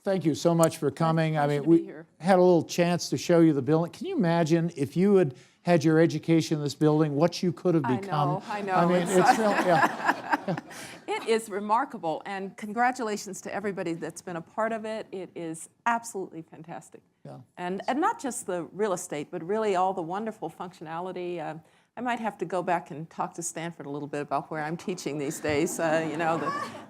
thank you so much for coming. I mean, to be we here. had a little chance to show you the building. Can you imagine if you had had your education in this building, what you could have become? I know. I mean, it's real, yeah. It is remarkable, and congratulations to everybody that's been a part of it. It is absolutely fantastic. Yeah. And not just the real estate, but really all the wonderful functionality. I might have to go back and talk to Stanford a little bit about where I'm teaching these days. You know,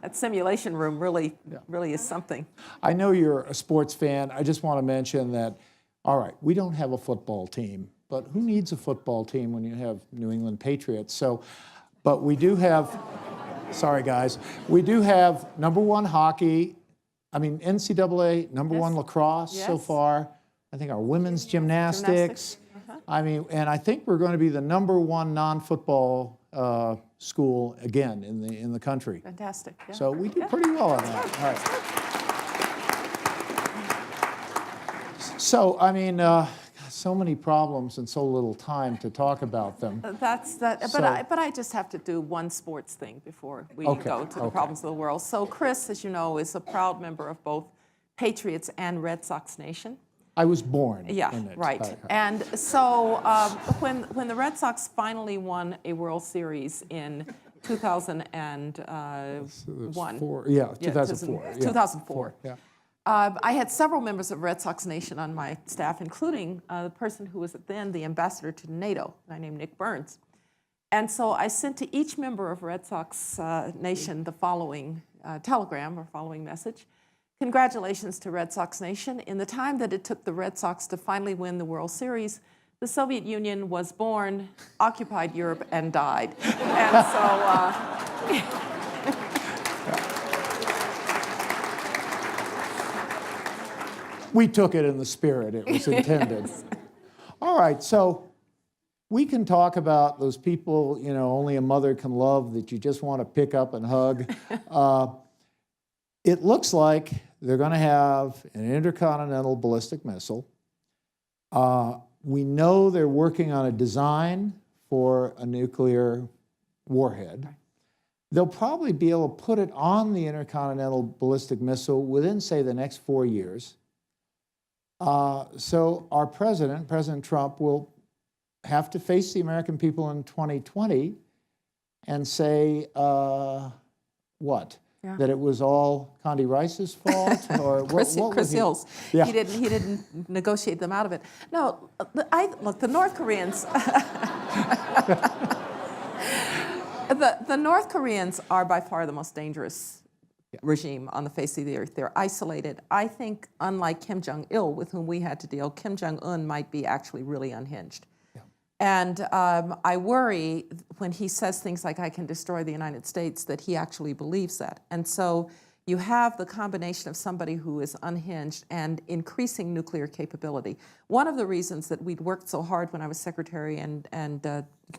that simulation room really is something. I know you're a sports fan. I just want to mention that, all right, we don't have a football team, but who needs a football team when you have New England Patriots? So, but we do have, sorry guys, we do have #1 hockey, I mean NCAA #1 lacrosse so far. I think our women's gymnastics. I mean, and I think we're going to be the #1 non-football school again in the country. Fantastic. Yeah. So we do pretty well on that. All right. So I mean, so many problems and so little time to talk about them. That's that. So, but I just have to do one sports thing before we go to the problems of the world. So Chris, as you know, is a proud member of both Patriots and Red Sox Nation. I was born in it. Right. And so when the Red Sox finally won a World Series in 2001. 2004. 2004. Yeah. I had several members of Red Sox Nation on my staff, including the person who was then the ambassador to NATO, a guy named Nick Burns. And so I sent to each member of Red Sox Nation the following telegram or following message. Congratulations to Red Sox Nation. In the time that it took the Red Sox to finally win the World Series, the Soviet Union was born, occupied Europe, and died. And so... We took it in the spirit it was intended. Yes. All right, so we can talk about those people, you know, only a mother can love that you just want to pick up and hug. It looks like they're going to have an intercontinental ballistic missile. We know they're working on a design for a nuclear warhead. Right. They'll probably be able to put it on the intercontinental ballistic missile within, say, the next 4 years. So our President Trump, will have to face the American people in 2020 and say, what? Yeah. That it was all Condi Rice's fault, or Chris Hills. Yeah. He didn't negotiate them out of it. No, look, the North Koreans. the North Koreans are by far the most dangerous regime on the face of the earth. They're isolated. I think, unlike Kim Jong-il, with whom we had to deal, Kim Jong-un might be actually really unhinged. Yeah. And I worry when he says things like, I can destroy the United States, that he actually believes that. And so you have the combination of somebody who is unhinged and increasing nuclear capability. One of the reasons that we'd worked so hard when I was secretary and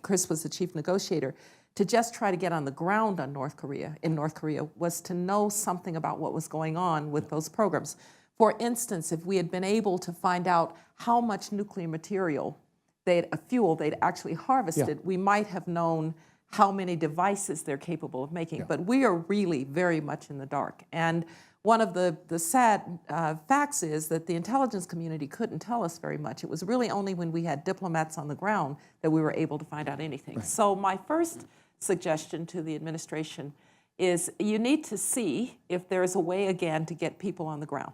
Chris was the chief negotiator to just try to get on the ground in North Korea was to know something about what was going on with those programs. For instance, if we had been able to find out how much nuclear material, fuel they'd actually harvested, we might have known how many devices they're capable of making. But we are really very much in the dark. And one of the sad facts is that the intelligence community couldn't tell us very much. It was really only when we had diplomats on the ground that we were able to find out anything. Right. So my first suggestion to the administration is you need to see if there is a way again to get people on the ground.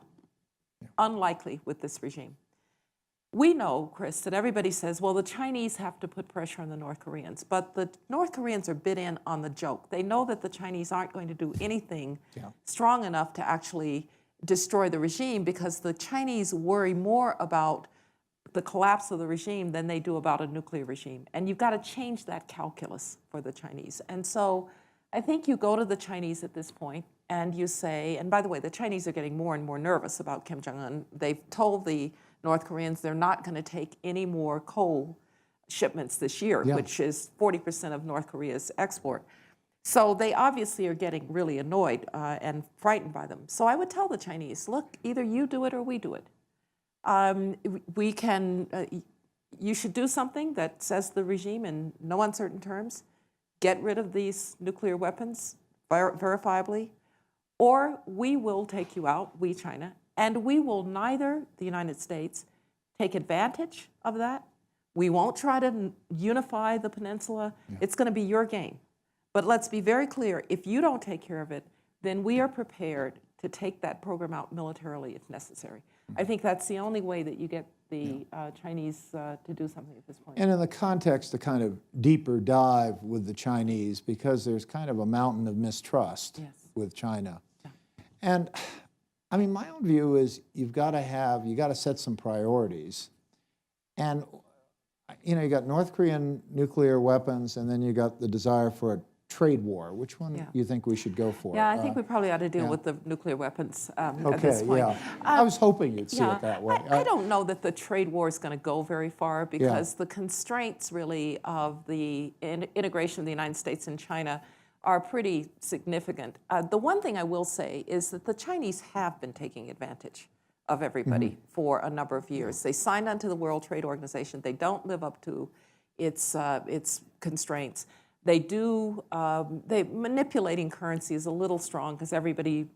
Yeah. Unlikely with this regime. We know, Chris, that everybody says, well, the Chinese have to put pressure on the North Koreans, but the North Koreans are bid in on the joke. They know that the Chinese aren't going to do anything strong enough to actually destroy the regime, because the Chinese worry more about the collapse of the regime than they do about a nuclear regime. And you've got to change that calculus for the Chinese. And so I think you go to the Chinese at this point and you say, and by the way, the Chinese are getting more and more nervous about Kim Jong-un. They've told the North Koreans they're not going to take any more coal shipments this year, which is 40% of North Korea's export. So they obviously are getting really annoyed and frightened by them. So I would tell the Chinese, look, either you do it or we do it. You should do something that says to the regime in no uncertain terms, get rid of these nuclear weapons verifiably, or we will take you out, we, China, And we will neither, the United States, take advantage of that. We won't try to unify the peninsula. It's going to be your game. But let's be very clear, if you don't take care of it, then we are prepared to take that program out militarily if necessary. I think that's the only way that you get the Chinese to do something at this point. And in the context, a kind of deeper dive with the Chinese, because there's kind of a mountain of mistrust with China. Yeah. And I mean, my own view is you got to set some priorities. And, you know, you got North Korean nuclear weapons, and then you got the desire for a trade war. Which one do you think we should go for? Yeah, I think we probably ought to deal with the nuclear weapons at this point. Yeah. I was hoping you'd see it that way. I don't know that the trade war is going to go very far because the constraints really of the integration of the United States and China are pretty significant. The one thing I will say is that the Chinese have been taking advantage of everybody for a number of years. They signed onto the World Trade Organization. They don't live up to its constraints. They do, manipulating currency is a little strong because everybody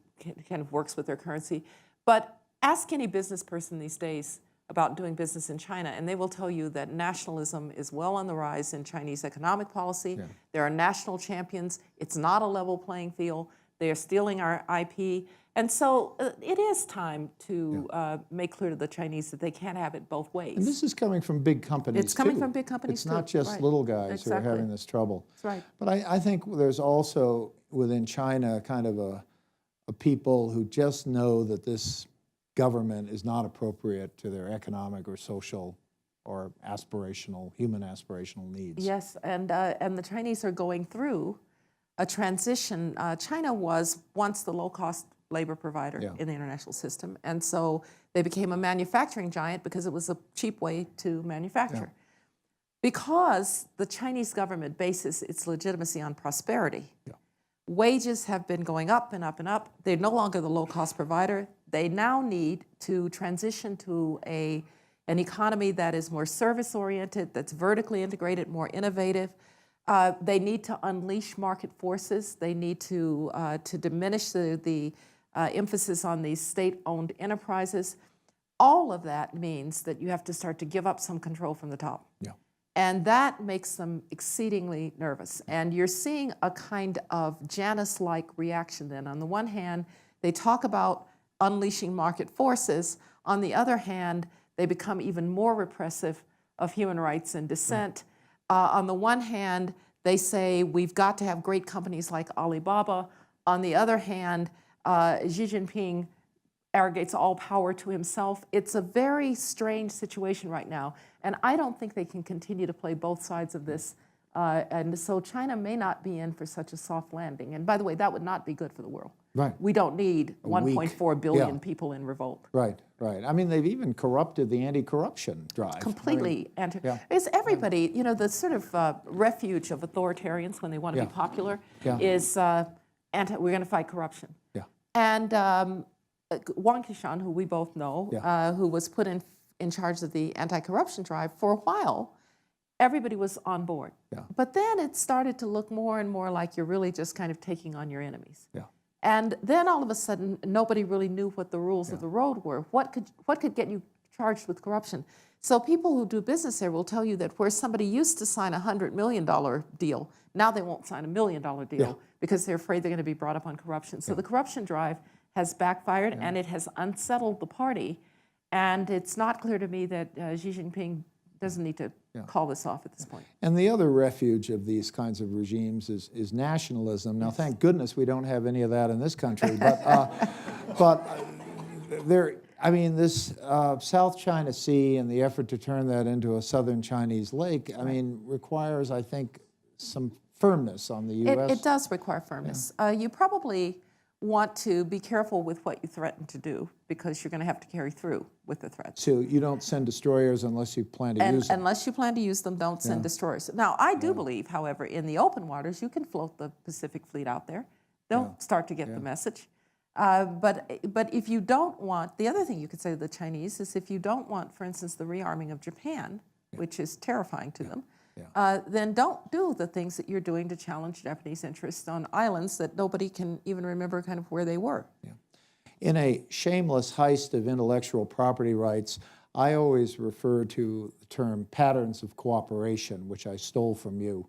kind of works with their currency. But ask any business person these days about doing business in China, and they will tell you that nationalism is well on the rise in Chinese economic policy. Yeah. There are national champions. It's not a level playing field. They are stealing our IP. And so it is time to make clear to the Chinese that they can't have it both ways. And this is coming from big companies, It's coming from big companies, It's not just little guys who are having this trouble. That's right. But I think there's also within China kind of a people who just know that this government is not appropriate to their economic or social or human aspirational needs. Yes, and the Chinese are going through a transition. China was once the low-cost labor provider in the international system, and so they became a manufacturing giant because it was a cheap way to manufacture. Because the Chinese government bases its legitimacy on prosperity, wages have been going up and up and up. They're no longer the low-cost provider. They now need to transition to an economy that is more service-oriented, that's vertically integrated, more innovative. They need to unleash market forces. They need to diminish the emphasis on these state-owned enterprises. All of that means that you have to start to give up some control from the top. Yeah. And that makes them exceedingly nervous. And you're seeing a kind of Janus-like reaction then. On the one hand, they talk about unleashing market forces. On the other hand, they become even more repressive of human rights and dissent. On the one hand, they say we've got to have great companies like Alibaba. On the other hand, Xi Jinping arrogates all power to himself. It's a very strange situation right now, and I don't think they can continue to play both sides of this. And so China may not be in for such a soft landing. And by the way, that would not be good for the world. Right. We don't need 1.4 billion people in revolt. Right, right. I mean, they've even corrupted the anti-corruption drive. Completely. It's everybody, you know, the sort of refuge of authoritarians when they want to be popular is we're going to fight corruption. Yeah. And Wang Qishan, who we both know, who was put in charge of the anti-corruption drive for a while, everybody was on board. Yeah. But then it started to look more and more like you're really just kind of taking on your enemies. Yeah. And then all of a sudden, nobody really knew what the rules of the road were. What could get you charged with corruption? So people who do business there will tell you that where somebody used to sign a $100 million deal, now they won't sign a $1 million deal because they're afraid they're going to be brought up on corruption. So the corruption drive has backfired and it has unsettled the party. And it's not clear to me that Xi Jinping doesn't need to call this off at this point. And the other refuge of these kinds of regimes is nationalism. Now, thank goodness we don't have any of that in this country. But there, I mean, this South China Sea and the effort to turn that into a southern Chinese lake, I mean, requires, I think, some firmness on the U.S. It does require firmness. You probably want to be careful with what you threaten to do because you're going to have to carry through with the threats. So you don't send destroyers unless you plan to use them. Unless you plan to use them, don't send destroyers. Now, I do believe, however, in the open waters, you can float the Pacific Fleet out there. They'll start to get the message. But if you don't want, the other thing you could say to the Chinese is if you don't want, for instance, the rearming of Japan, which is terrifying to them, then don't do the things that you're doing to challenge Japanese interests on islands that nobody can even remember kind of where they were. Yeah. in a shameless heist of intellectual property rights, I always refer to the term patterns of cooperation, which I stole from you.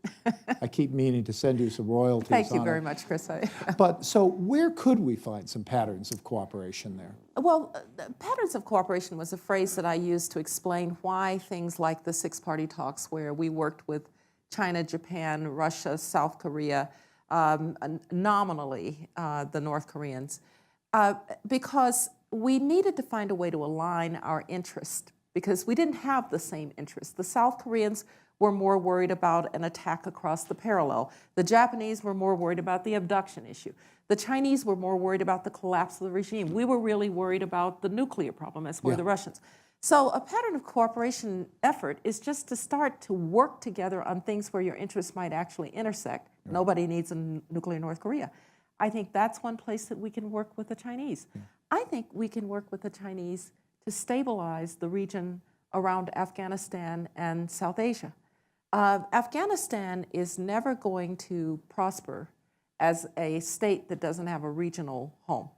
I keep meaning to send you some royalties on it. Thank you very much, Chris. But so where could we find some patterns of cooperation there? Well, patterns of cooperation was a phrase that I used to explain why things like the six-party talks, where we worked with China, Japan, Russia, South Korea, nominally the North Koreans, because we needed to find a way to align our interest because we didn't have the same interest. The South Koreans were more worried about an attack across the parallel. The Japanese were more worried about the abduction issue. The Chinese were more worried about the collapse of the regime. We were really worried about the nuclear problem, as were the Russians. So a pattern of cooperation effort is just to start to work together on things where your interests might actually intersect. Nobody needs a nuclear North Korea. I think that's one place that we can work with the Chinese. I think we can work with the Chinese to stabilize the region around Afghanistan and South Asia. Afghanistan is never going to prosper as a state that doesn't have a regional home.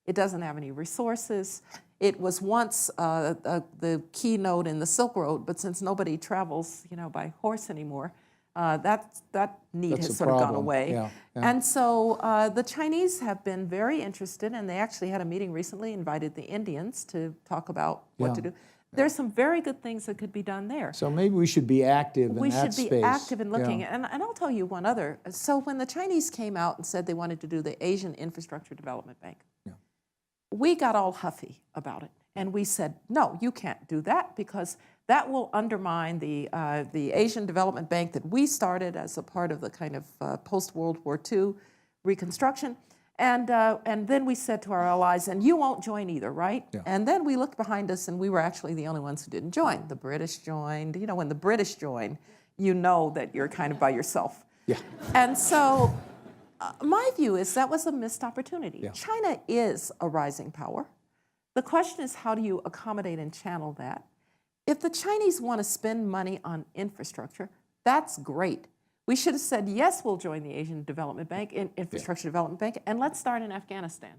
It doesn't have any resources. It was once the keynote in the Silk Road, but since nobody travels, by horse anymore, that need has sort of gone away. Yeah. And so the Chinese have been very interested, and they actually had a meeting recently, invited the Indians to talk about what to do. There's some very good things that could be done there. So maybe we should be active in We that should space. be active in looking. And I'll tell you one other. So when the Chinese came out and said they wanted to do the Asian Infrastructure Development Bank, we got all huffy about it. And we said, no, you can't do that because that will undermine the Asian Development Bank that we started as a part of the kind of post-World War II reconstruction. And then we said to our allies, and you won't join either, right? And then we looked behind us, and we were actually the only ones who didn't join. The British joined. When the British join, you know that you're kind of by yourself. And so my view is that was a missed opportunity. China is a rising power. The question is, how do you accommodate and channel that? If the Chinese want to spend money on infrastructure, that's great. We should have said, yes, we'll join the Asian Development Bank, Infrastructure Development Bank, and let's start in Afghanistan,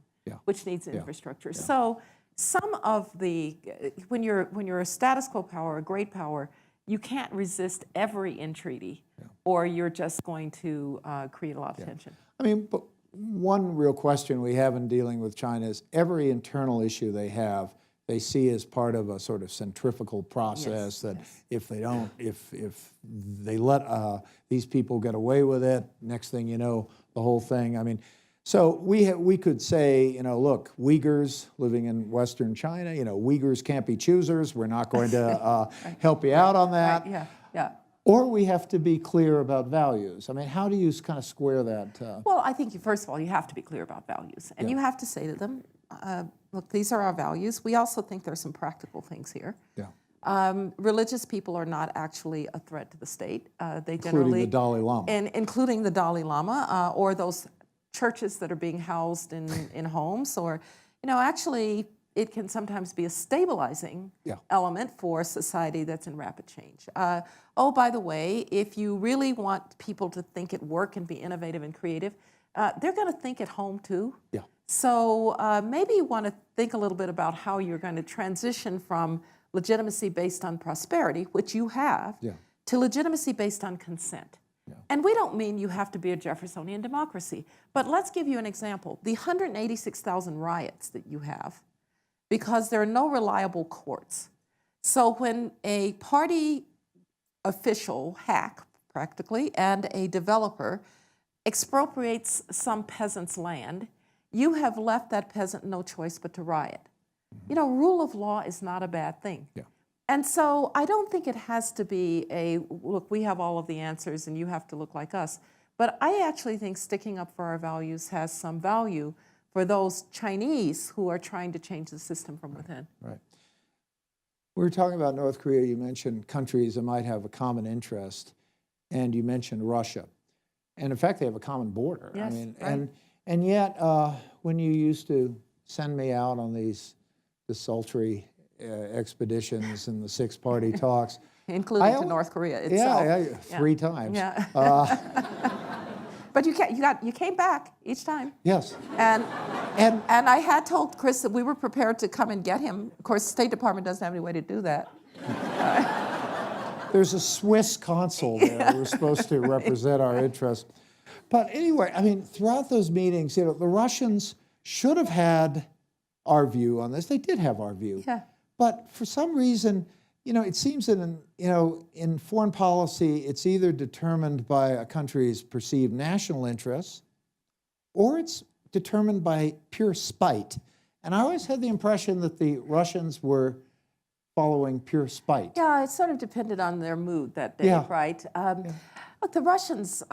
which needs infrastructure. So some of when you're a status quo power, a great power, you can't resist every entreaty, or you're just going to create a lot of tension. I mean, but one real question we have in dealing with China is every internal issue they have, they see as part of a sort of centrifugal process that if they don't, if they let these people get away with it, next thing you know, the whole thing. I mean, so we could say, look, Uyghurs living in Western China, Uyghurs can't be choosers. We're not going to help you out on that. Or we have to be clear about values. I mean, how do you kind of square that? Well, I think, first of all, you have to be clear about values. And you have to say to them, look, these are our values. We also think there are some practical things here. Religious people are not actually a threat to the state. They generally, including the Dalai Lama. Including the Dalai Lama, or those churches that are being housed in homes. Or, actually, it can sometimes be a stabilizing element for a society that's in rapid change. Oh, by the way, if you really want people to think at work and be innovative and creative, they're going to think at home too. So maybe you want to think a little bit about how you're going to transition from legitimacy based on prosperity, which you have, to legitimacy based on consent. And we don't mean you have to be a Jeffersonian democracy, but let's give you an example. The 186,000 riots that you have, because there are no reliable courts. So when a party official, hack practically, and a developer expropriates some peasant's land, you have left that peasant no choice but to riot. Rule of law is not a bad thing. And so I don't think it has to be look, we have all of the answers and you have to look like us. But I actually think sticking up for our values has some value for those Chinese who are trying to change the system from within. Right. We were talking about North Korea. You mentioned countries that might have a common interest, and you mentioned Russia. And in fact, they have a common border. Yes, I mean, right. and yet, when you used to send me out on the sultry expeditions and the six-party talks, including to North Korea itself. 3 times. But you came back each time. Yes. And And I had told Chris that we were prepared to come and get him. Of course, the State Department doesn't have any way to do that. there's a Swiss consul there who's supposed to represent our interests. But anyway, I mean, throughout those meetings, the Russians should have had our view on this. They did have our view. Yeah. But for some reason, it seems that in foreign policy, it's either determined by a country's perceived national interests, or it's determined by pure spite. And I always had the impression that the Russians were following pure spite. Yeah, it sort of depended on their mood that day, Yeah. right? Look, the Russians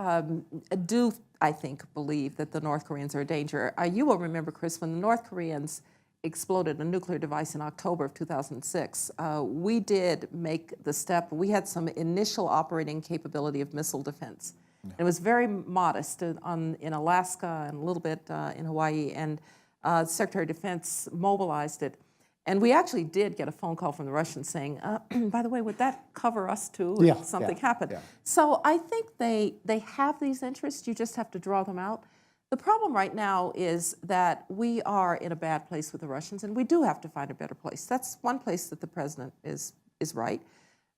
do, I think, believe that the North Koreans are a danger. You will remember, Chris, when the North Koreans exploded a nuclear device in October of 2006, we did make the step. We had some initial operating capability of missile defense. Yeah. It was very modest in Alaska and a little bit in Hawaii, and Secretary of Defense mobilized it. And we actually did get a phone call from the Russians saying, by the way, would that cover us too if something happened? Yeah. So I think they have these interests. You just have to draw them out. The problem right now is that we are in a bad place with the Russians, and we do have to find a better place. That's one place that the president is right.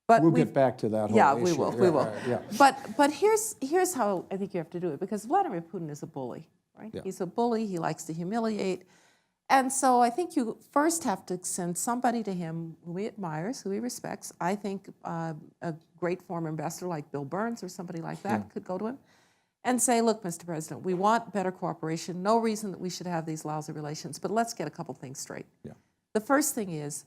But we'll get back to that whole yeah, issue. we will. We will. Yeah. But here's how I think you have to do it, because Vladimir Putin is a bully, right? Yeah. He's a bully. He likes to humiliate. And so I think you first have to send somebody to him who he admires, who he respects. I think a great former ambassador like Bill Burns or somebody like that could go to him and say, look, Mr. President, we want better cooperation. No reason that we should have these lousy relations, but let's get a couple things straight. Yeah. The first thing is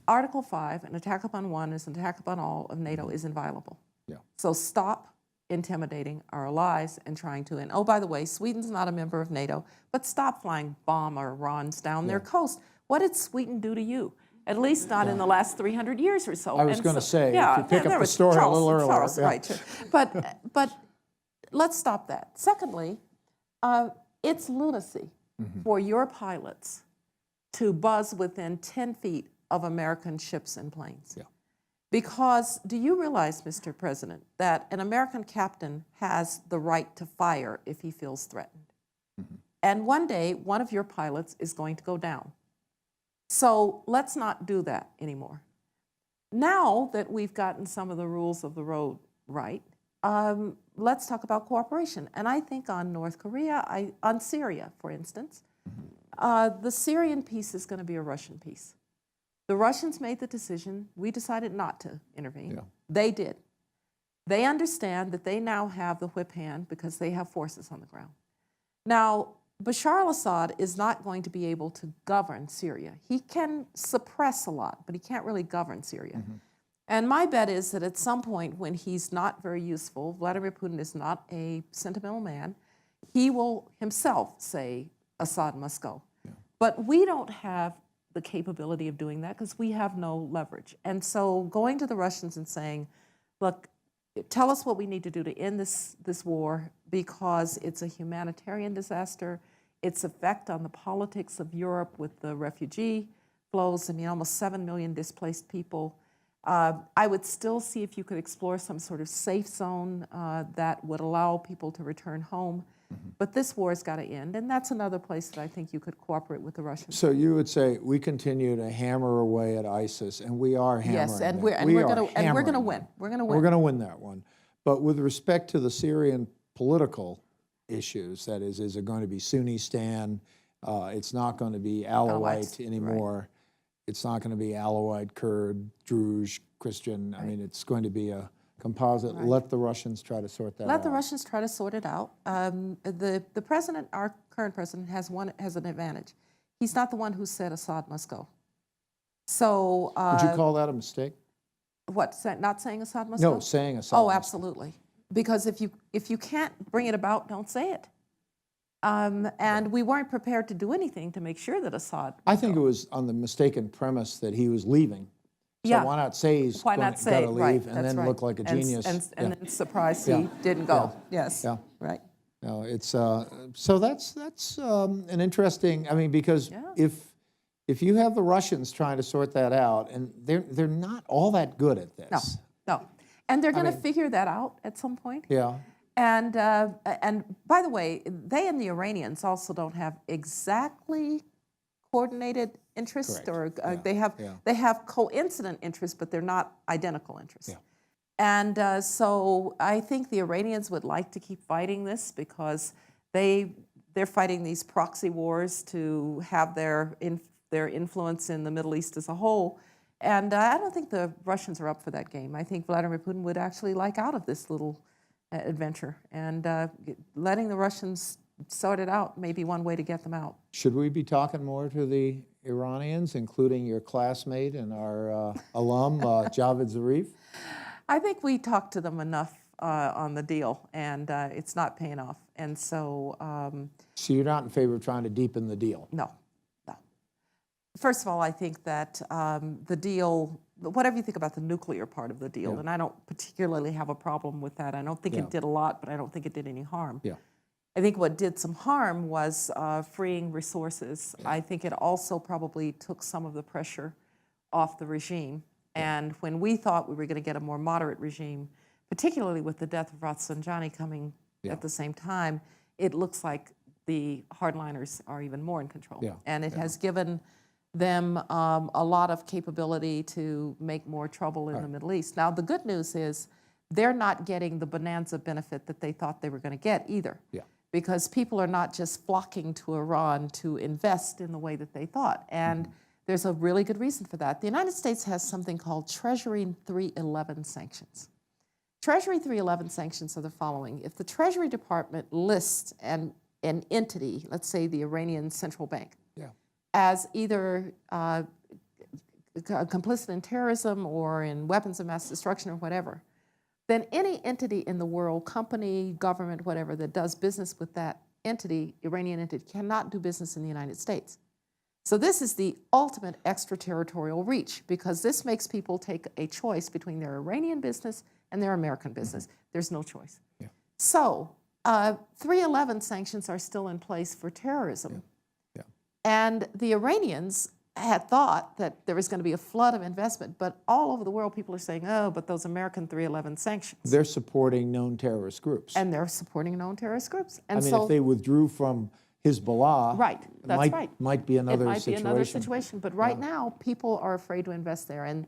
Article 5, an attack upon one is an attack upon all of NATO, is inviolable. Yeah. So stop intimidating our allies and trying to, and oh, by the way, Sweden's not a member of NATO, but stop flying bomb or RONs down their coast. What did Sweden do to you? At least not in the last 300 years or so. I was going to say, if you pick up the story a little earlier. Charles, right, sure. But let's stop that. Secondly, it's lunacy for your pilots to buzz within 10 feet of American ships and planes. Yeah. Because do you realize, Mr. President, that an American captain has the right to fire if he feels threatened? Mm-hmm. And one day, one of your pilots is going to go down. So let's not do that anymore. Now that we've gotten some of the rules of the road right, let's talk about cooperation. And I think on North Korea, on Syria, for instance, the Syrian peace is going to be a Russian peace. The Russians made the decision. We decided not to intervene. Yeah. They did. They understand that they now have the whip hand because they have forces on the ground. Now, Bashar al-Assad is not going to be able to govern Syria. He can suppress a lot, but he can't really govern Syria. Mm-hmm. And my bet is that at some point when he's not very useful, Vladimir Putin is not a sentimental man, he will himself say, Assad must go. Yeah. But we don't have the capability of doing that because we have no leverage. And so going to the Russians and saying, look, tell us what we need to do to end this war because it's a humanitarian disaster, its effect on the politics of Europe with the refugee flows, I mean, almost 7 million displaced people. I would still see if you could explore some sort of safe zone that would allow people to return home. Mm-hmm. But this war has got to end, and that's another place that I think you could cooperate with the Russians. So you would say we continue to hammer away at ISIS, and we are hammering. Yes, and we're going to win. We're going to win. We're going to win that one. But with respect to the Syrian political issues, that is it going to be Sunnistan? It's not going to be Alawite anymore. Right. It's not going to be Alawite, Kurd, Druze, Christian. Right. I mean, it's going to be a composite. Right. Let the Russians try to sort that out. Let the Russians try to sort it out. The president, our current president, has an advantage. He's not the one who said Assad must go. So would you call that a mistake? What? Not saying Assad must go? No, saying Assad. Oh, absolutely. Because if you can't bring it about, don't say it. And we weren't prepared to do anything to make sure that Assad. I think it was on the mistaken premise that he was leaving. So why not say he's got to leave and then look like a genius? And then surprise he didn't go. Yeah. Yes. Yeah. Right. No, it's so that's an interesting. I mean, because if you have the Russians trying to sort that out, and they're not all that good at this. No. And they're going to figure that out at some point. Yeah. And by the way, they and the Iranians also don't have exactly coordinated interests, Correct. or Yeah. they have coincident interests, but they're not identical interests. Yeah. And so I think the Iranians would like to keep fighting this because they're fighting these proxy wars to have their influence in the Middle East as a whole. And I don't think the Russians are up for that game. I think Vladimir Putin would actually like out of this little adventure, and letting the Russians sort it out may be one way to get them out. Should we be talking more to the Iranians, including your classmate and our alum, Javed Zarif? I think we talked to them enough on the deal, and it's not paying off. And so, So you're not in favor of trying to deepen the deal? no. First of all, I think that the deal, whatever you think about the nuclear part of the deal, Yeah. and I don't particularly have a problem with that. I don't think it did a lot, but I don't think it did any harm. Yeah. I think what did some harm was freeing resources. I think it also probably took some of the pressure off the regime. And when we thought we were going to get a more moderate regime, particularly with the death of Rafsanjani coming at the same time, it looks like the hardliners are even more in control. Yeah. And it has given them a lot of capability to make more trouble in the Middle East. Now, the good news is they're not getting the bonanza benefit that they thought they were going to get either. Yeah. Because people are not just flocking to Iran to invest in the way that they thought. And there's a really good reason for that. The United States has something called Treasury 311 sanctions. Treasury 311 sanctions are the following. If the Treasury Department lists an entity, let's say the Iranian Central Bank, as either complicit in terrorism or in weapons of mass destruction or whatever, then any entity in the world, company, government, whatever, that does business with that entity, Iranian entity, cannot do business in the United States. So this is the ultimate extraterritorial reach, because this makes people take a choice between their Iranian business and their American business. There's no choice. Yeah. So 311 sanctions are still in place for terrorism. Yeah. And the Iranians had thought that there was going to be a flood of investment, but all over the world people are saying, oh, but those American 311 sanctions. They're supporting known terrorist groups. And they're supporting known terrorist groups. And I mean, so, if they withdrew from Hezbollah, right, that's might, right. might be another it might situation. be another situation. But right now, people are afraid to invest there. And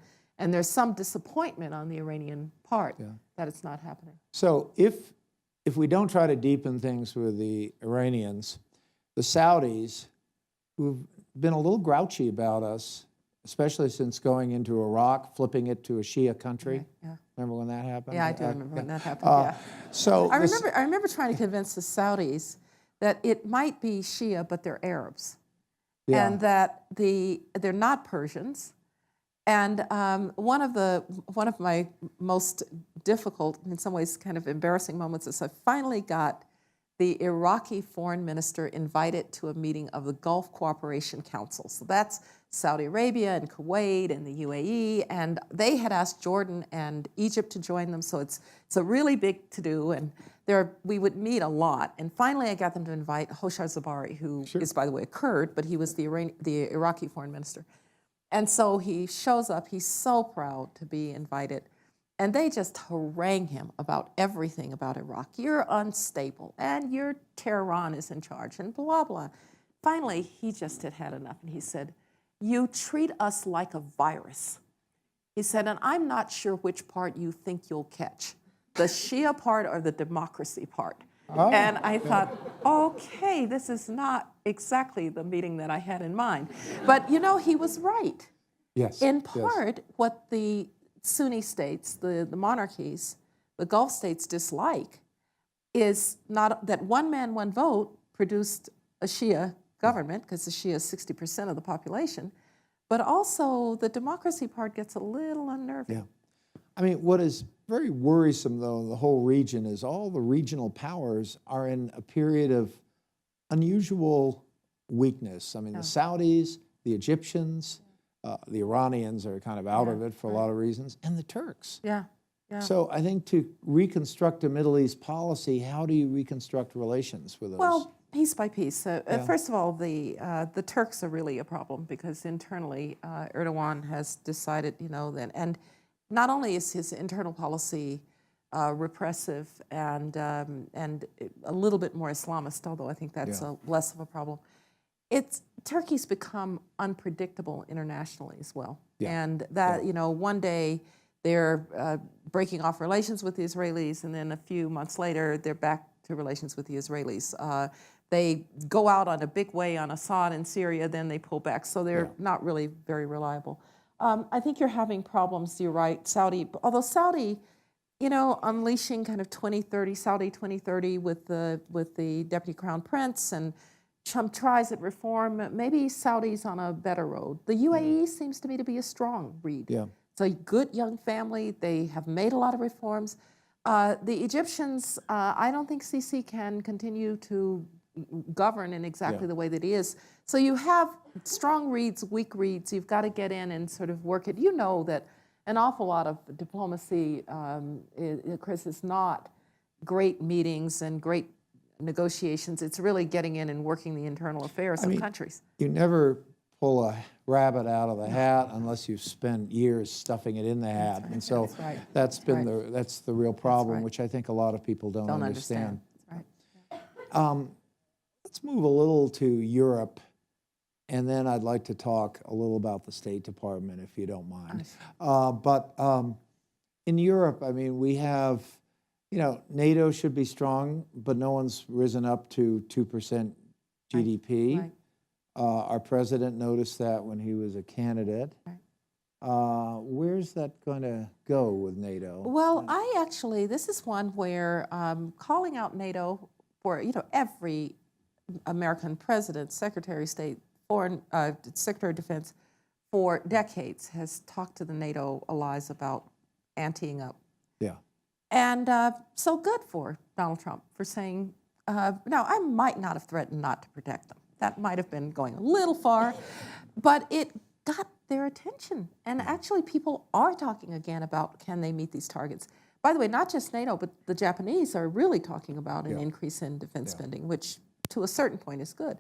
there's some disappointment on the Iranian part that it's not happening. So if we don't try to deepen things with the Iranians, the Saudis, who've been a little grouchy about us, especially since going into Iraq, flipping it to a Shia country. Yeah. Remember when that happened? Yeah, I do remember when that happened. So I remember trying to convince the Saudis that it might be Shia, but they're Arabs, and that they're not Persians. And one of my most difficult, in some ways, kind of embarrassing moments is I finally got the Iraqi foreign minister invited to a meeting of the Gulf Cooperation Council. So that's Saudi Arabia and Kuwait and the UAE, and they had asked Jordan and Egypt to join them. So it's a really big to-do, and we would meet a lot. And finally, I got them to invite Hoshar Zabari, who is, by the way, a Kurd, but he was the Iraqi foreign minister. And so he shows up. He's so proud to be invited. And they just harangue him about everything about Iraq. You're unstable, and your Tehran is in charge, and blah, blah. Finally, he just had enough, and he said, you treat us like a virus. He said, and I'm not sure which part you think you'll catch, the Shia part or the democracy part. Oh, and I thought, okay, this is not exactly the meeting that I had in mind. But, you know, he was right. Yes. In part, what the Sunni states, the monarchies, the Gulf states dislike is not that one man, one vote produced a Shia government, because the Shia is 60% of the population, but also the democracy part gets a little unnerving. Yeah. I mean, what is very worrisome, though, in the whole region is all the regional powers are in a period of unusual weakness. I mean, the Saudis, the Egyptians, the Iranians are kind of out of it for a lot of reasons, and the Turks. Yeah. So I think to reconstruct a Middle East policy, how do you reconstruct relations with those? Well, piece by piece. First of all, the Turks are really a problem because internally Erdogan has decided, you know, that, and not only is his internal policy repressive and a little bit more Islamist, although I think that's less of a problem. Turkey's become unpredictable internationally as well. And that, one day they're breaking off relations with the Israelis, and then a few months later they're back to relations with the Israelis. They go out on a big way on Assad in Syria, then they pull back. So they're not really very reliable. I think you're having problems, you're right, Saudi, although Saudi, unleashing kind of Saudi 2030 with the Deputy Crown Prince, and Trump tries at reform, maybe Saudi's on a better road. The UAE seems to me to be a strong read. It's a good young family. They have made a lot of reforms. The Egyptians, I don't think Sisi can continue to govern in exactly the way that he is. So you have strong reads, weak reads. You've got to get in and sort of work it. You know that an awful lot of diplomacy, Chris, is not great meetings and great negotiations. It's really getting in and working the internal affairs of countries. You never pull a rabbit out of the hat unless you've spent years stuffing it in the hat. And so that's the real problem, which I think a lot of people don't understand. That's right. Let's move a little to Europe, and then I'd like to talk a little about the State Department, if you don't mind. But in Europe, I mean, we have, NATO should be strong, but no one's risen up to 2% GDP. Our president noticed that when he was a candidate. Where's that going to go with NATO? Well, this is one where calling out NATO for, every American president, Secretary of State, Foreign Secretary of Defense, for decades has talked to the NATO allies about anteing up. And so good for Donald Trump for saying, now I might not have threatened not to protect them. That might have been going a little far, but it got their attention. And actually people are talking again about, can they meet these targets? By the way, not just NATO, but the Japanese are really talking about an increase in defense spending, which to a certain point is good.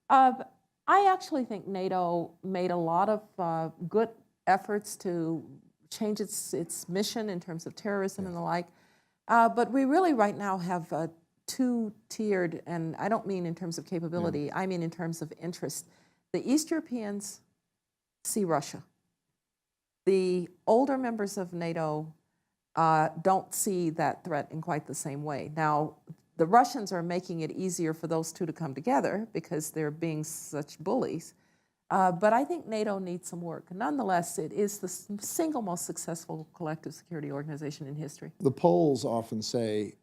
I actually think NATO made a lot of good efforts to change its mission in terms of terrorism and the like. But we really right now have two-tiered, and I don't mean in terms of capability, I mean in terms of interest. The East Europeans see Russia. The older members of NATO don't see that threat in quite the same way. Now, the Russians are making it easier for those two to come together because they're being such bullies. But I think NATO needs some work. Nonetheless, it is the single most successful collective security organization in history. The Poles often say,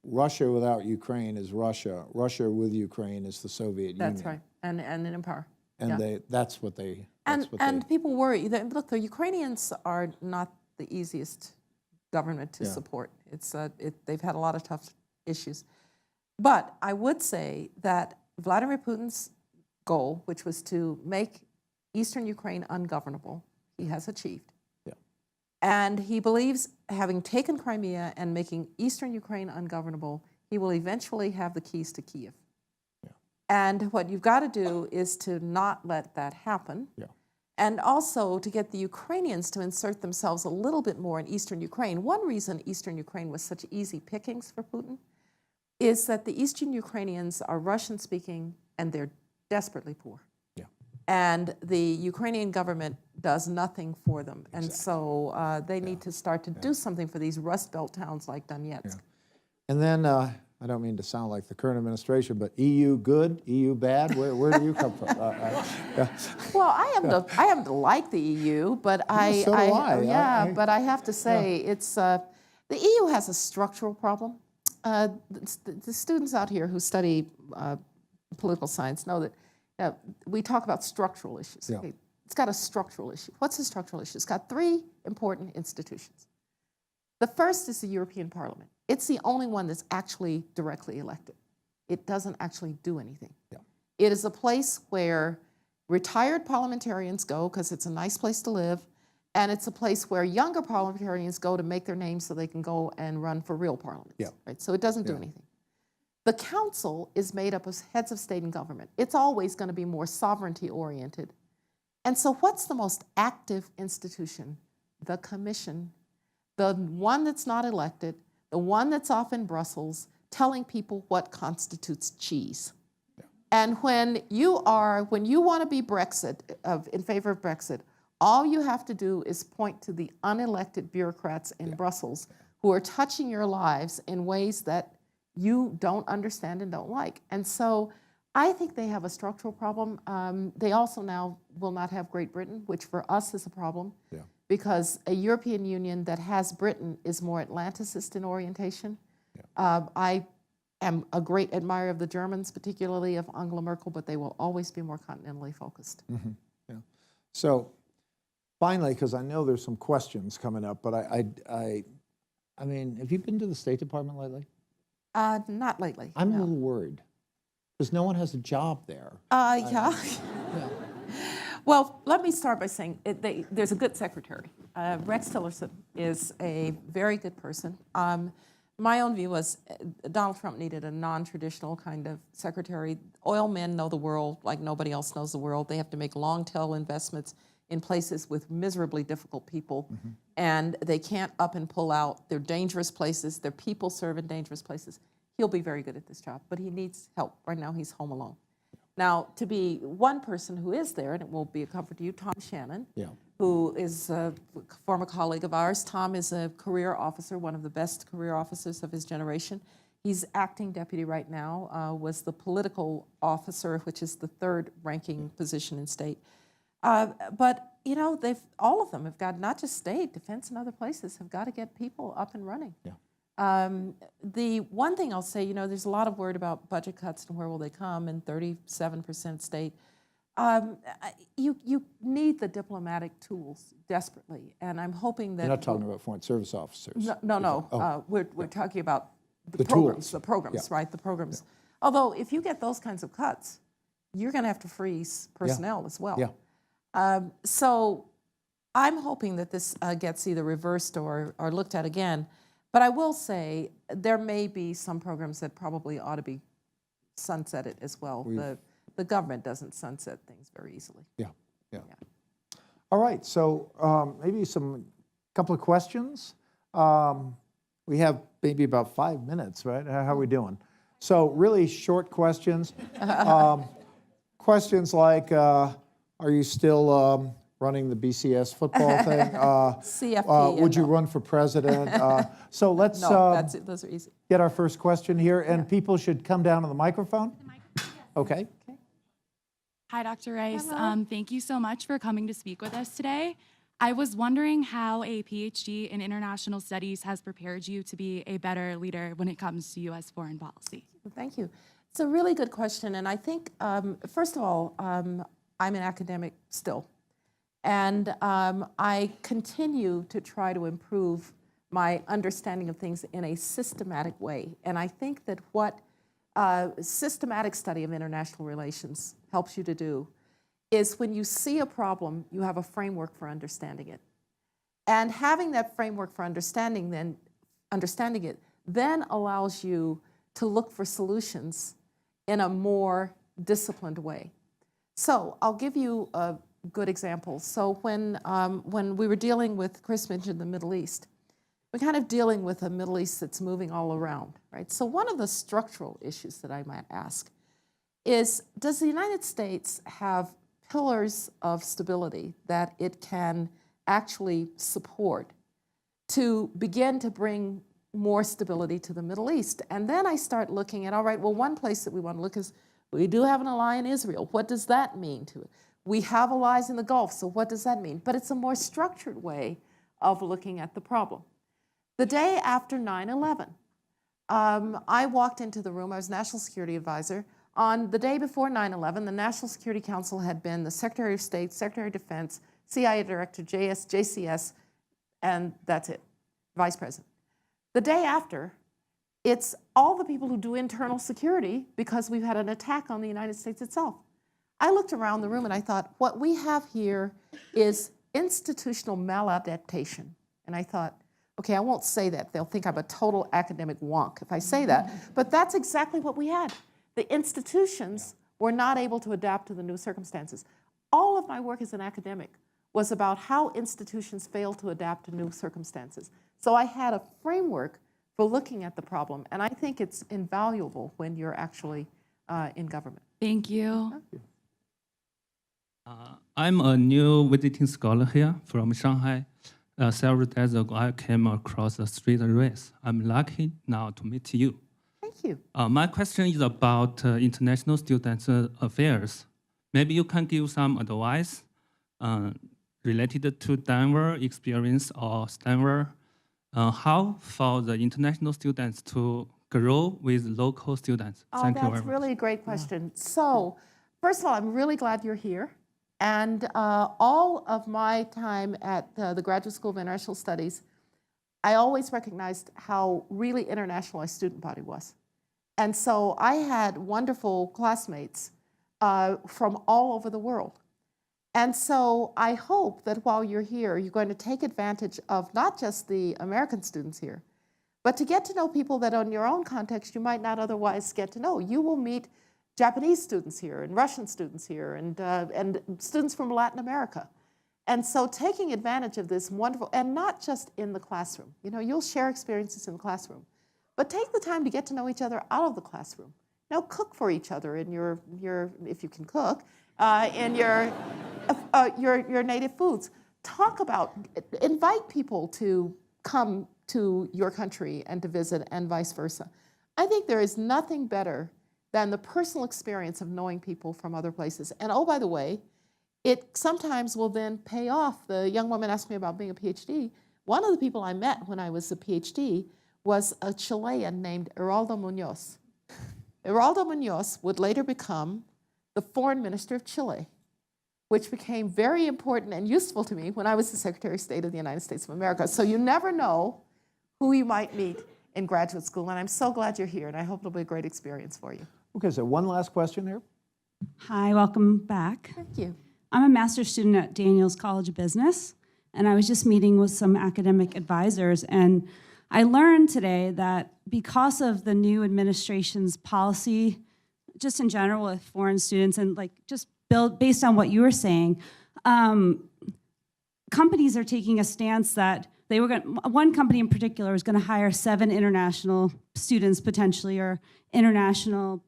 Russia without Ukraine is Russia. Russia with Ukraine is the Soviet Union. That's right, and an empire. And that's what they... And people worry. Look, the Ukrainians are not the easiest government to support. They've had a lot of tough issues. But I would say that Vladimir Putin's goal, which was to make Eastern Ukraine ungovernable, he has achieved. And he believes, having taken Crimea and making Eastern Ukraine ungovernable, he will eventually have the keys to Kyiv. And what you've got to do is to not let that happen. And also to get the Ukrainians to insert themselves a little bit more in Eastern Ukraine. One reason Eastern Ukraine was such easy pickings for Putin is that the Eastern Ukrainians are Russian-speaking and they're desperately poor. And the Ukrainian government does nothing for them. And so they need to start to do something for these Rust Belt towns like Donetsk. And then, I don't mean to sound like the current administration, but EU good, EU bad? Where do you come from? Well, I happen to like the EU, but So do I. But I have to say, it's the EU has a structural problem. The students out here who study political science know that we talk about structural issues. Okay? It's got a structural issue. What's a structural issue? It's got three important institutions. The first is the European Parliament. It's the only one that's actually directly elected. It doesn't actually do anything. It is a place where retired parliamentarians go because it's a nice place to live, and it's a place where younger parliamentarians go to make their names so they can go and run for real parliaments. Right? So it doesn't do anything. The council is made up of heads of state and government. It's always going to be more sovereignty-oriented. And so what's the most active institution? The commission, the one that's not elected, the one that's off in Brussels telling people what constitutes cheese. And when you want to be in favor of Brexit, all you have to do is point to the unelected bureaucrats in Brussels who are touching your lives in ways that you don't understand and don't like. And so I think they have a structural problem. They also now will not have Great Britain, which for us is a problem, because a European Union that has Britain is more Atlanticist in orientation. I am a great admirer of the Germans, particularly of Angela Merkel, but they will always be more continentally focused. Yeah. So finally, because I know there's some questions coming up, but I mean, have you been to the State Department lately? Not lately. I'm no. a little worried because no one has a job there. Yeah. Well, let me start by saying there's a good secretary. Rex Tillerson is a very good person. My own view was Donald Trump needed a non-traditional kind of secretary. Oil men know the world like nobody else knows the world. They have to make long-tail investments in places with miserably difficult people, and they can't up and pull out. They're dangerous places. Their people serve in dangerous places. He'll be very good at this job, but he needs help. Right now, he's home alone. Now, to be one person who is there, and it will be a comfort to you, Tom Shannon, who is a former colleague of ours. Tom is a career officer, one of the best career officers of his generation. He's acting deputy right now, was the political officer, which is the third ranking position in state. But, you know, all of them have got, not just state, defense and other places, have got to get people up and running. The one thing I'll say, you know, there's a lot of word about budget cuts and where will they come, and 37% state. You need the diplomatic tools desperately, and I'm hoping that... You're not talking about foreign service officers. No. We're talking about the programs, right? The programs. Although, if you get those kinds of cuts, you're going to have to freeze personnel as well. So I'm hoping that this gets either reversed or looked at again. But I will say there may be some programs that probably ought to be sunsetted as well. The government doesn't sunset things very easily. All right, so maybe some couple of questions. We have maybe about 5 minutes, right? How are we doing? So really short questions. Questions like, are you still running the BCS football thing? CFP. Would you run for president? So let's those are easy. Get our first question here, and people should come down to the microphone. Okay. Hi, Dr. Rice. Thank you so much for coming to speak with us today. I was wondering how a PhD in international studies has prepared you to be a better leader when it comes to U.S. foreign policy. Thank you. It's a really good question, and I think, first of all, I'm an academic still. And I continue to try to improve my understanding of things in a systematic way. And I think that what systematic study of international relations helps you to do is when you see a problem, you have a framework for understanding it. And having that framework for understanding it then allows you to look for solutions in a more disciplined way. So I'll give you a good example. So when we were dealing with, Chris mentioned the Middle East, we're kind of dealing with a Middle East that's moving all around, right? So one of the structural issues that I might ask is, does the United States have pillars of stability that it can actually support to begin to bring more stability to the Middle East? And then I start looking at, all right, well, one place that we want to look is, we do have an ally in Israel. What does that mean to it? We have allies in the Gulf, so what does that mean? But it's a more structured way of looking at the problem. The day after 9/11, I walked into the room. I was National Security Advisor. On the day before 9/11, the National Security Council had been the Secretary of State, Secretary of Defense, CIA Director, JCS, and that's it, Vice President. The day after, it's all the people who do internal security because we've had an attack on the United States itself. I looked around the room and I thought, what we have here is institutional maladaptation. And I thought, okay, I won't say that. They'll think I'm a total academic wonk if I say that. But that's exactly what we had. The institutions were not able to adapt to the new circumstances. All of my work as an academic was about how institutions fail to adapt to new circumstances. So I had a framework for looking at the problem. And I think it's invaluable when you're actually in government. Thank you. I'm a new visiting scholar here from Shanghai. Several days ago, I came across a street race. I'm lucky now to meet you. Thank you. My question is about international students' affairs. Maybe you can give some advice related to Denver experience or Denver. How for the international students to grow with local students? Thank you very That's much. really a great question. So, first of all, I'm really glad you're here. And all of my time at the Graduate School of International Studies, I always recognized how really international our student body was. And so I had wonderful classmates from all over the world. And so I hope that while you're here, you're going to take advantage of not just the American students here, but to get to know people that in your own context you might not otherwise get to know. You will meet Japanese students here and Russian students here and students from Latin America. And so taking advantage of this wonderful, and not just in the classroom. You know, you'll share experiences in the classroom, but take the time to get to know each other out of the classroom. You know, cook for each other in your if you can cook, in your native foods. Talk about, invite people to come to your country and to visit and vice versa. I think there is nothing better than the personal experience of knowing people from other places. And oh, by the way, it sometimes will then pay off. The young woman asked me about being a PhD. One of the people I met when I was a PhD was a Chilean named Geraldo Munoz. Geraldo Munoz would later become the foreign minister of Chile, which became very important and useful to me when I was the Secretary of State of the United States of America. So you never know who you might meet in graduate school, and I'm so glad you're here, and I hope it'll be a great experience for you. Okay, so one last question here. Hi, welcome back. Thank you. I'm a master's student at Daniels College of Business, and I was just meeting with some academic advisors, and I learned today that because of the new administration's policy, just in general with foreign students, and like just based on what you were saying, companies are taking a stance that one company in particular is going to hire 7 international students potentially, or international,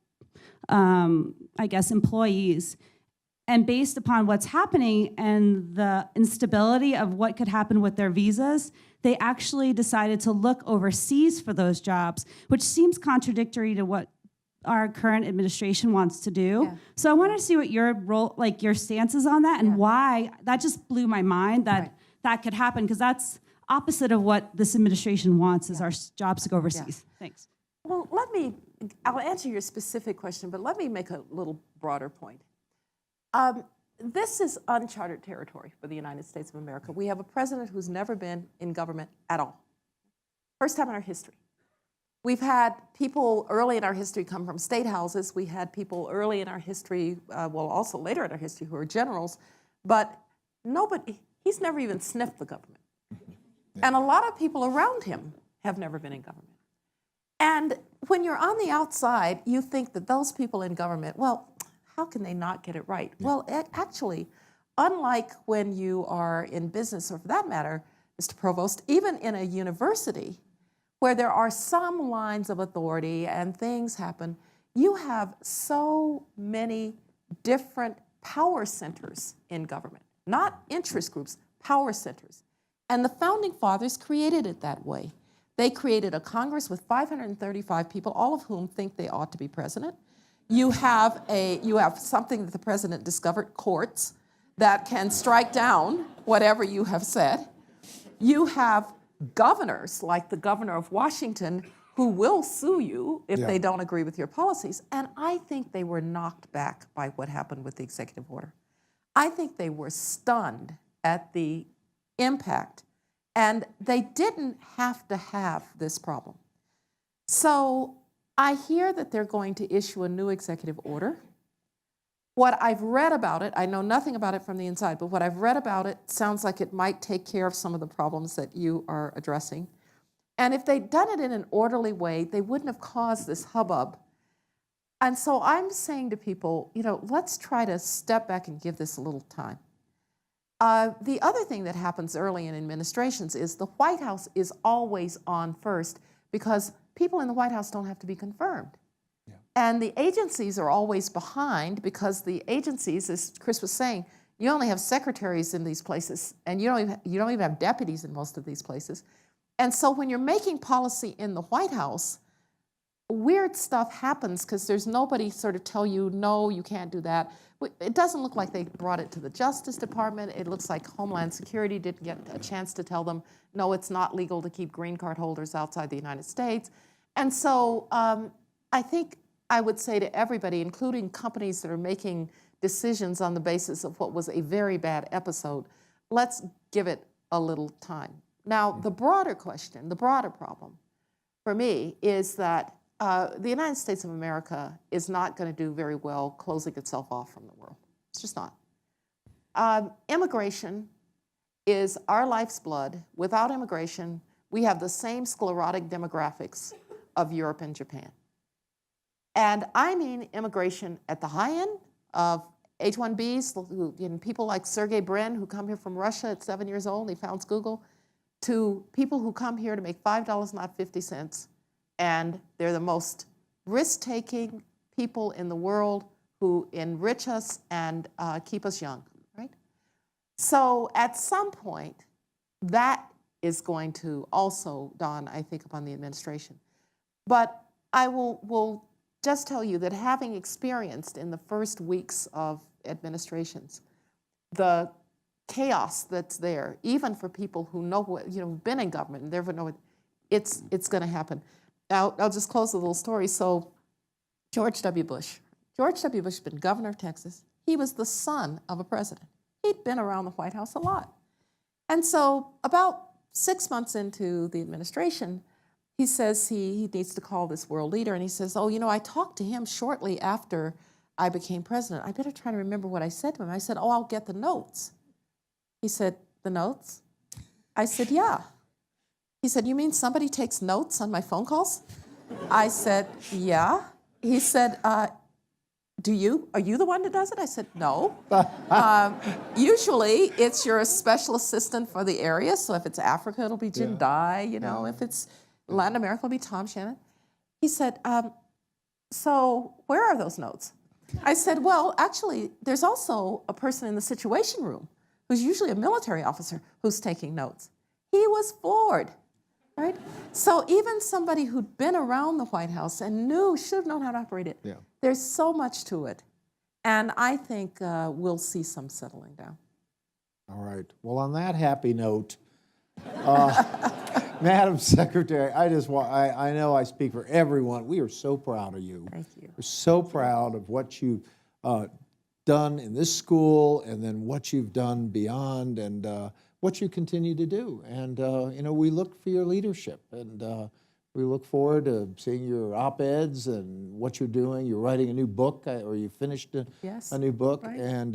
I guess, employees. And based upon what's happening and the instability of what could happen with their visas, they actually decided to look overseas for those jobs, which seems contradictory to what our current administration wants to do. Yeah. So I want to see what your role, like your stance is on that, and why. That just blew my mind that that could happen, because that's opposite of what this administration wants, is our jobs to go overseas. Thanks. Well, I'll answer your specific question, but let me make a little broader point. This is uncharted territory for the United States of America. We have a president who's never been in government at all. First time in our history. We've had people early in our history come from state houses. We had people early in our history, well, also later in our history, who are generals, but he's never even sniffed the government. And a lot of people around him have never been in government. And when you're on the outside, you think that those people in government, well, how can they not get it right? Yeah. Well, actually, unlike when you are in business, or for that matter, Mr. Provost, even in a university where there are some lines of authority and things happen, you have so many different power centers in government, not interest groups, power centers. And the Founding Fathers created it that way. They created a Congress with 535 people, all of whom think they ought to be president. You have something that the president discovered, courts, that can strike down whatever you have said. You have governors, like the governor of Washington, who will sue you if they don't agree with your policies. And I think they were knocked back by what happened with the executive order. I think they were stunned at the impact, and they didn't have to have this problem. So I hear that they're going to issue a new executive order. What I've read about it, I know nothing about it from the inside, but what I've read about it sounds like it might take care of some of the problems that you are addressing. And if they'd done it in an orderly way, they wouldn't have caused this hubbub. And so I'm saying to people, let's try to step back and give this a little time. The other thing that happens early in administrations is the White House is always on first, because people in the White House don't have to be confirmed. Yeah. And the agencies are always behind because the agencies, as Chris was saying, you only have secretaries in these places, and you don't even have deputies in most of these places. And so when you're making policy in the White House, weird stuff happens because there's nobody sort of tell you, no, you can't do that. It doesn't look like they brought it to the Justice Department. It looks like Homeland Security didn't get a chance to tell them, no, it's not legal to keep green card holders outside the United States. And so I think I would say to everybody, including companies that are making decisions on the basis of what was a very bad episode, let's give it a little time. Now, the broader question, the broader problem for me is that the United States of America is not going to do very well closing itself off from the world. It's just not. Immigration is our life's blood. Without immigration, we have the same sclerotic demographics of Europe and Japan. And I mean immigration at the high end of H-1Bs, people like Sergey Brin, who come here from Russia at 7 years old, and he founds Google, to people who come here to make $5, not 50 cents. And they're the most risk-taking people in the world who enrich us and keep us young, right? So at some point, that is going to also dawn, I think, upon the administration. But I will just tell you that having experienced in the first weeks of administrations the chaos that's there, even for people who know what, been in government and never know it, it's going to happen. Now, I'll just close with a little story. So George W. Bush. George W. Bush has been governor of Texas. He was the son of a president. He'd been around the White House a lot. And so about 6 months into the administration, he says he needs to call this world leader. And he says, oh, I talked to him shortly after I became president. I better try to remember what I said to him. I said, oh, I'll get the notes. He said, the notes? I said, yeah. He said, you mean somebody takes notes on my phone calls? I said, yeah. He said, are you the one that does it? I said, no. Usually it's your special assistant for the area. So if it's Africa, it'll be Jim Dye. If it's Latin America, it'll be Tom Shannon. He said, so where are those notes? I said, well, actually, there's also a person in the Situation Room who's usually a military officer who's taking notes. He was floored. Right? So even somebody who'd been around the White House and should have known how to operate it, there's so much to it. And I think we'll see some settling down. All right. Well, on that happy note, Madam Secretary, I know I speak for everyone. We are so proud of you. Thank you. We're so proud of what you've done in this school and then what you've done beyond and what you continue to do. And, we look for your leadership and we look forward to seeing your op-eds and what you're doing. You're writing a new book or you finished a new book. Right. And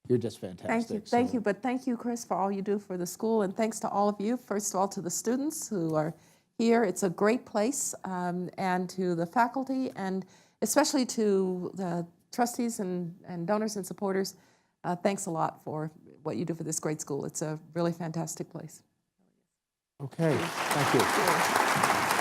you're just fantastic. Thank you. But thank you, Chris, for all you do for the school. And thanks to all of you, first of all, to the students who are here. It's a great place. And to the faculty and especially to the trustees and donors and supporters. Thanks a lot for what you do for this great school. It's a really fantastic place. Okay, thank you.